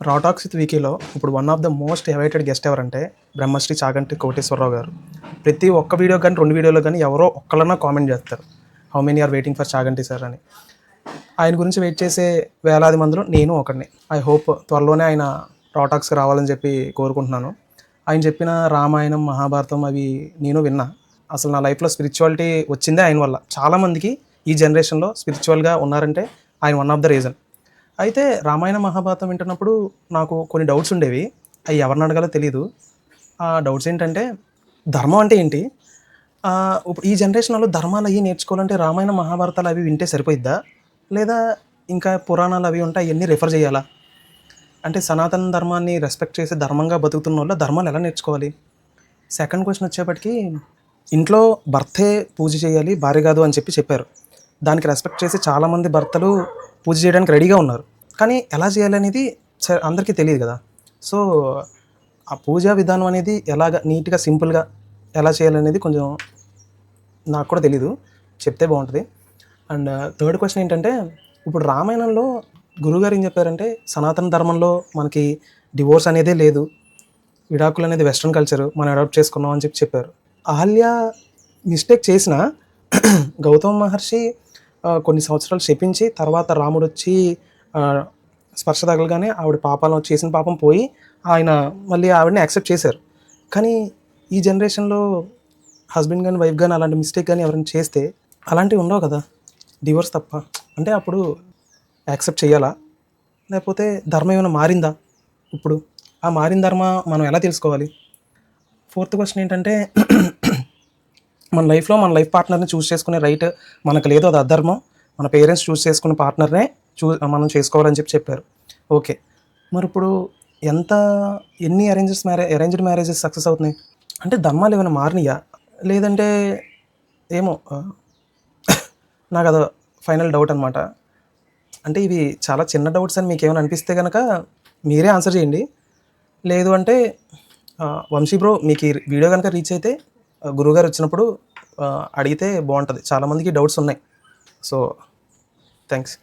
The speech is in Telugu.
రా టాక్స్ విత్ వీకీలో ఇప్పుడు one of the most awaited guest ఎవరంటే బ్రహ్మశ్రీ చాగంటి కోటేశ్వరరావు గారు. ప్రతి ఒక్క వీడియో కానీ 2 వీడియోలో కానీ ఎవరో ఒక్కళ్ళన్నా కామెంట్ చేస్తారు, how many are waiting for Chaganti sir అని. ఆయన గురించి వెయిట్ చేసే వేలాది మందిలో నేను ఒకడిని. ఐ హోప్ త్వరలోనే ఆయన రా టాక్స్కి రావాలని చెప్పి కోరుకుంటున్నాను. ఆయన చెప్పిన రామాయణం, మహాభారతం అవి నేను విన్నా. అసలు నా లైఫ్లో స్పిరిచువాలిటీ వచ్చిందే ఆయన వల్ల. చాలామందికి ఈ జనరేషన్లో స్పిరిచువల్గా ఉన్నారంటే ఆయన వన్ ఆఫ్ ద రీజన్. అయితే రామాయణ మహాభారతం వింటున్నప్పుడు నాకు కొన్ని డౌట్స్ ఉండేవి. అవి ఎవరిని అడగాలో తెలియదు. ఆ డౌట్స్ ఏంటంటే, ధర్మం అంటే ఏంటి? ఇప్పుడు ఈ జనరేషన్లో ధర్మాలు అవి నేర్చుకోవాలంటే రామాయణ మహాభారతాలు అవి వింటే సరిపోయిద్దా, లేదా ఇంకా పురాణాలు అవి ఉంటాయి అవన్నీ రిఫర్ చేయాలా? అంటే సనాతన ధర్మాన్ని రెస్పెక్ట్ చేసి ధర్మంగా బతుకుతున్న వాళ్ళు ధర్మాలు ఎలా నేర్చుకోవాలి? సెకండ్ క్వశ్చన్ వచ్చేప్పటికి, ఇంట్లో భర్తే పూజ చేయాలి, భార్య కాదు అని చెప్పారు. దానికి రెస్పెక్ట్ చేసి చాలామంది భర్తలు పూజ చేయడానికి రెడీగా ఉన్నారు. కానీ ఎలా చేయాలనేది అందరికీ తెలియదు కదా. సో ఆ పూజా విధానం అనేది ఎలాగ నీట్గా సింపుల్గా ఎలా చేయాలనేది కొంచెం నాకు కూడా తెలీదు, చెప్తే బాగుంటుంది. అండ్ థర్డ్ క్వశ్చన్ ఏంటంటే, ఇప్పుడు రామాయణంలో గురువుగారు ఏం చెప్పారంటే, సనాతన ధర్మంలో మనకి డివోర్స్ అనేదే లేదు, విడాకులు అనేది వెస్ట్రన్ కల్చర్ మనం అడాప్ట్ చేసుకున్నాం అని చెప్పారు. అహల్య మిస్టేక్ చేసిన గౌతమ మహర్షి కొన్ని సంవత్సరాలు శపించి తర్వాత రాముడు వచ్చి స్పర్శ తగలగానే ఆవిడ పాపాలను చేసిన పాపం పోయి ఆయన మళ్ళీ ఆవిడని యాక్సెప్ట్ చేశారు. కానీ ఈ జనరేషన్లో హస్బెండ్ కానీ వైఫ్ కానీ అలాంటి మిస్టేక్ కానీ ఎవరైనా చేస్తే అలాంటివి ఉండవు కదా, డివోర్స్ తప్ప. అంటే అప్పుడు యాక్సెప్ట్ చేయాలా, లేకపోతే ధర్మం ఏమైనా మారిందా? ఇప్పుడు ఆ మారిన ధర్మ మనం ఎలా తెలుసుకోవాలి? ఫోర్త్ క్వశ్చన్ ఏంటంటే, మన లైఫ్లో మన లైఫ్ పార్ట్నర్ని చూస్ చేసుకునే రైట్ మనకు లేదు, అది అధర్మం. మన పేరెంట్స్ చూస్ చేసుకున్న పార్ట్నర్నే మనం చేసుకోవాలని చెప్పారు. ఓకే, మరి ఇప్పుడు ఎన్ని అరేంజ్డ్ మ్యారేజెస్ సక్సెస్ అవుతున్నాయి? అంటే ధర్మాలు ఏమైనా మారినాయా, లేదంటే ఏమో నాకు అది ఫైనల్ డౌట్ అనమాట. అంటే ఇవి చాలా చిన్న డౌట్స్ అని మీకు ఏమైనా అనిపిస్తే కనుక మీరే ఆన్సర్ చేయండి. లేదు అంటే వంశీ బ్రో మీకు ఈ వీడియో కనుక రీచ్ అయితే గురువుగారు వచ్చినప్పుడు అడిగితే బాగుంటుంది. చాలామందికి డౌట్స్ ఉన్నాయి. So thanks.